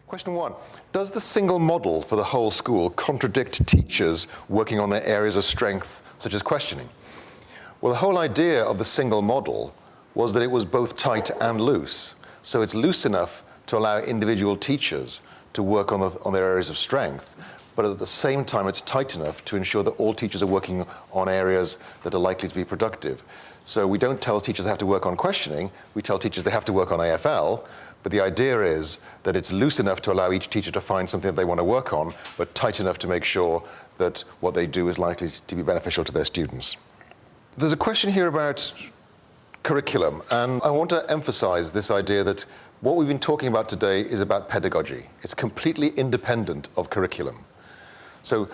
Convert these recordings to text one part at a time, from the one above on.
Question one, does the single model for the whole school contradict teachers working on their areas of strength, such as questioning? Well, the whole idea of the single model was that it was both tight and loose. So it's loose enough to allow individual teachers to work on their areas of strength, but at the same time it's tight enough to ensure that all teachers are working on areas that are likely to be productive. So we don't tell teachers they have to work on questioning, we tell teachers they have to work on AFL, but the idea is that it's loose enough to allow each teacher to find something that they want to work on, but tight enough to make sure that what they do is likely to be beneficial to their students. There's a question here about curriculum, and I want to emphasize this idea that what we've been talking about today is about pedagogy. It's completely independent of curriculum. So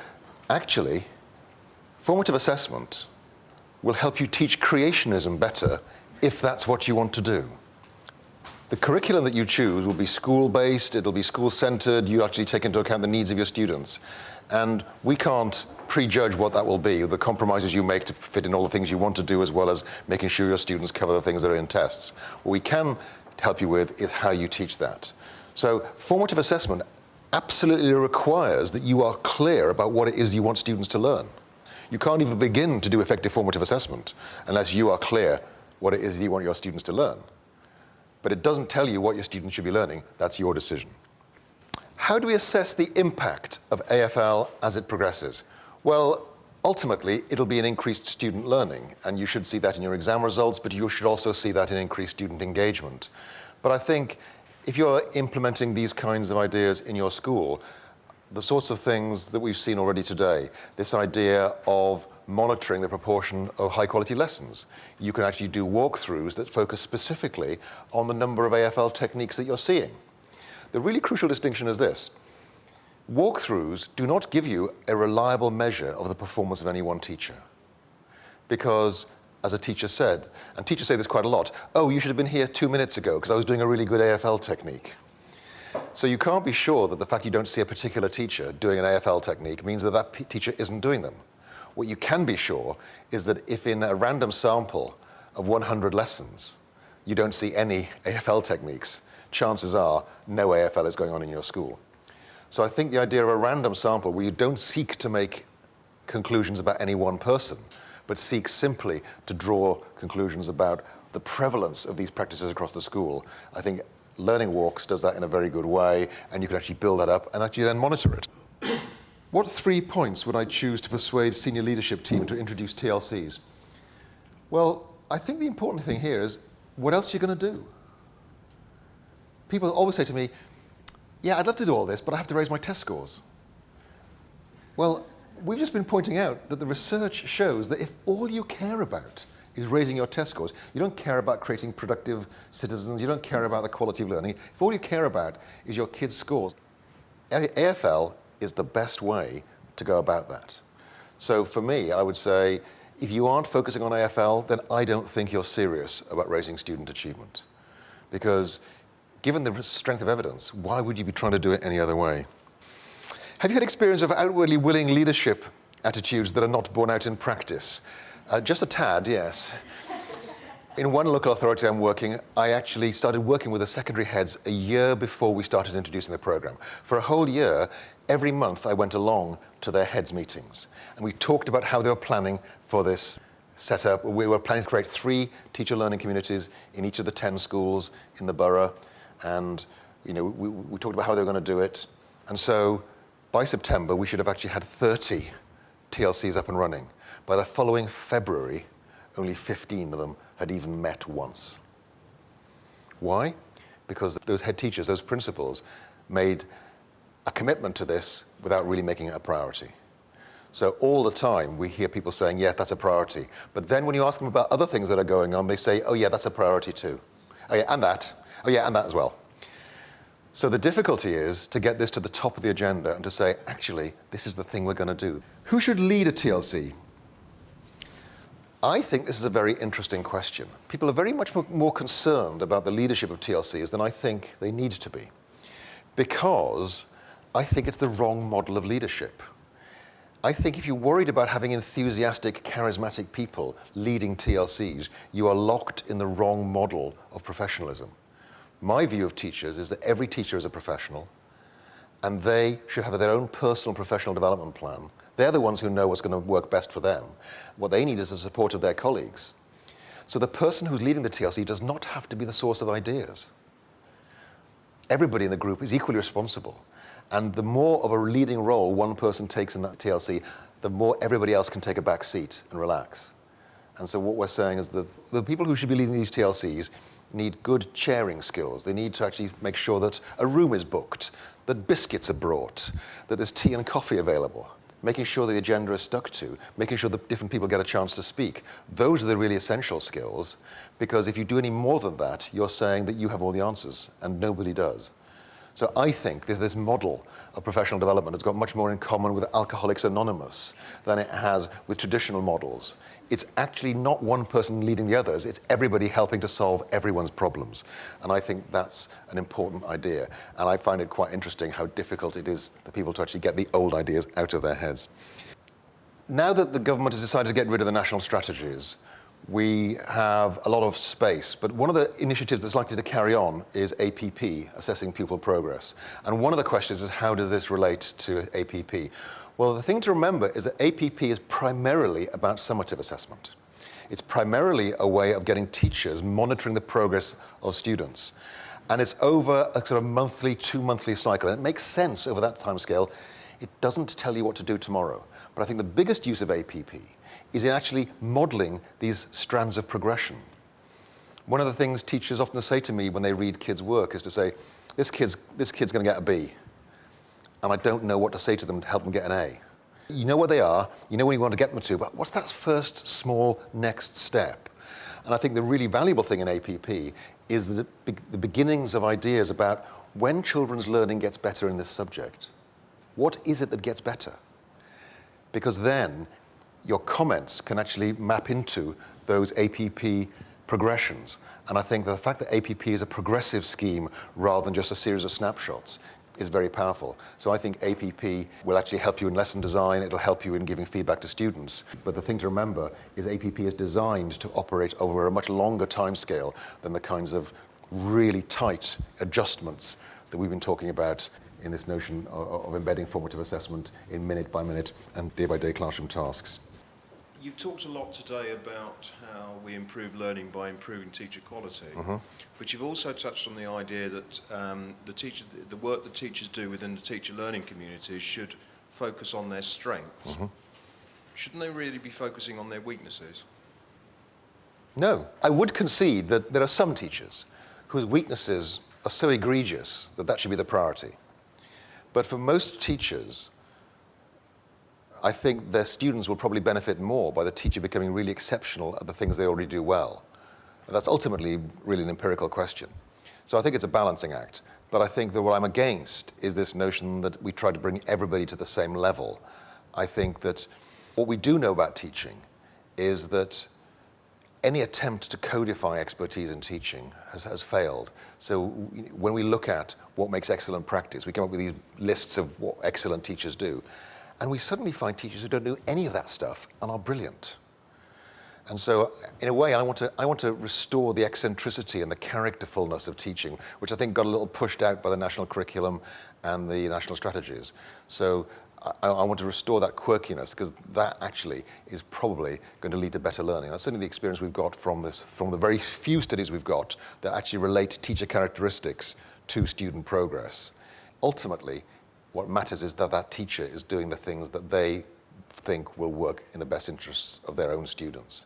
actually, formative assessment will help you teach creationism better if that's what you want to do. The curriculum that you choose will be school-based, it'll be school-centered, you actually take into account the needs of your students. And we can't prejudge what that will be, the compromises you make to fit in all the things you want to do, as well as making sure your students cover the things that are in tests. What we can help you with is how you teach that. So formative assessment absolutely requires that you are clear about what it is you want students to learn. You can't even begin to do effective formative assessment unless you are clear what it is that you want your students to learn. But it doesn't tell you what your students should be learning. That's your decision. How do we assess the impact of AFL as it progresses? Well, ultimately, it'll be an increased student learning, and you should see that in your exam results, but you should also see that in increased student engagement. But I think if you're implementing these kinds of ideas in your school, the sorts of things that we've seen already today, this idea of monitoring the proportion of high-quality lessons. You can actually do walkthroughs that focus specifically on the number of AFL techniques that you're seeing. The really crucial distinction is this. Walkthroughs do not give you a reliable measure of the performance of any one teacher. Because, as a teacher said, and teachers say this quite a lot, oh, you should have been here 2 minutes ago because I was doing a really good AFL technique. So you can't be sure that the fact you don't see a particular teacher doing an AFL technique means that that teacher isn't doing them. What you can be sure is that if in a random sample of 100 lessons, you don't see any AFL techniques, chances are no AFL is going on in your school. So I think the idea of a random sample where you don't seek to make conclusions about any one person, but seek simply to draw conclusions about the prevalence of these practices across the school, I think Learning Walks does that in a very good way, and you can actually build that up and actually then monitor it. What 3 points would I choose to persuade senior leadership team to introduce TLCs? Well, I think the important thing here is, what else are you going to do? People always say to me, yeah, I'd love to do all this, but I have to raise my test scores. Well, we've just been pointing out that the research shows that if all you care about is raising your test scores, you don't care about creating productive citizens, you don't care about the quality of learning, if all you care about is your kids' scores, AFL is the best way to go about that. So for me, I would say, if you aren't focusing on AFL, then I don't think you're serious about raising student achievement. Because given the strength of evidence, why would you be trying to do it any other way? Have you had experience of outwardly willing leadership attitudes that are not borne out in practice? Just a tad, yes. In one local authority I'm working, I actually started working with the secondary heads a year before we started introducing the program. For a whole year, every month I went along to their heads meetings, and we talked about how they were planning for this setup. We were planning to create 3 teacher learning communities in each of the 10 schools in the borough, and we talked about how they were going to do it. And so by September, we should have actually had 30 TLCs up and running. By the following February, only 15 of them had even met once. Why? Because those head teachers, those principals, made a commitment to this without really making it a priority. So all the time we hear people saying, yeah, that's a priority. But then when you ask them about other things that are going on, they say, oh yeah, that's a priority too. Oh yeah, and that. Oh yeah, and that as well. So the difficulty is to get this to the top of the agenda and to say, actually, this is the thing we're going to do. Who should lead a TLC? I think this is a very interesting question. People are very much more concerned about the leadership of TLCs than I think they need to be, because I think it's the wrong model of leadership. I think if you're worried about having enthusiastic, charismatic people leading TLCs, you are locked in the wrong model of professionalism. My view of teachers is that every teacher is a professional. and they should have their own personal professional development plan. They're the ones who know what's going to work best for them. What they need is the support of their colleagues. So the person who's leading the TLC does not have to be the source of ideas. Everybody in the group is equally responsible. And the more of a leading role one person takes in that TLC, the more everybody else can take a back seat and relax. And so what we're saying is that the people who should be leading these TLCs need good chairing skills. They need to actually make sure that a room is booked, that biscuits are brought, that there's tea and coffee available, making sure the agenda is stuck to, making sure that different people get a chance to speak. Those are the really essential skills, because if you do any more than that, you're saying that you have all the answers, and nobody does. So I think that this model of professional development has got much more in common with Alcoholics Anonymous than it has with traditional models. It's actually not one person leading the others, it's everybody helping to solve everyone's problems. And I think that's an important idea. And I find it quite interesting how difficult it is for people to actually get the old ideas out of their heads. Now that the government has decided to get rid of the national strategies, we have a lot of space, but one of the initiatives that's likely to carry on is APP, Assessing Pupil Progress. And one of the questions is, how does this relate to APP? Well, the thing to remember is that APP is primarily about summative assessment. It's primarily a way of getting teachers monitoring the progress of students. And it's over a sort of monthly, 2-monthly cycle. And it makes sense over that timescale. It doesn't tell you what to do tomorrow. But I think the biggest use of APP is in actually modeling these strands of progression. One of the things teachers often say to me when they read kids' work is to say, this kid's going to get a B, and I don't know what to say to them to help them get an A. You know where they are, you know where you want to get them to, but what's that first small next step? And I think the really valuable thing in APP is the beginnings of ideas about when children's learning gets better in this subject. What is it that gets better? Because then your comments can actually map into those APP progressions. And I think the fact that APP is a progressive scheme rather than just a series of snapshots is very powerful. So I think APP will actually help you in lesson design, it'll help you in giving feedback to students. But the thing to remember is APP is designed to operate over a much longer timescale than the kinds of really tight adjustments that we've been talking about in this notion of embedding formative assessment in minute-by-minute and day-by-day classroom tasks. You've talked a lot today about how we improve learning by improving teacher quality, but you've also touched on the idea that the work that teachers do within the teacher learning communities should focus on their strengths. Shouldn't they really be focusing on their weaknesses? No. I would concede that there are some teachers whose weaknesses are so egregious that that should be the priority. But for most teachers, I think their students will probably benefit more by the teacher becoming really exceptional at the things they already do well. And that's ultimately really an empirical question. So I think it's a balancing act. But I think that what I'm against is this notion that we try to bring everybody to the same level. I think that what we do know about teaching is that any attempt to codify expertise in teaching has failed. So when we look at what makes excellent practice, we come up with these lists of what excellent teachers do. And we suddenly find teachers who don't do any of that stuff and are brilliant. And so, in a way, I want to restore the eccentricity and the characterfulness of teaching, which I think got a little pushed out by the national curriculum and the national strategies. So I want to restore that quirkiness, because that actually is probably going to lead to better learning. That's certainly the experience we've got from the very few studies we've got that actually relate teacher characteristics to student progress. Ultimately, what matters is that that teacher is doing the things that they think will work in the best interests of their own students.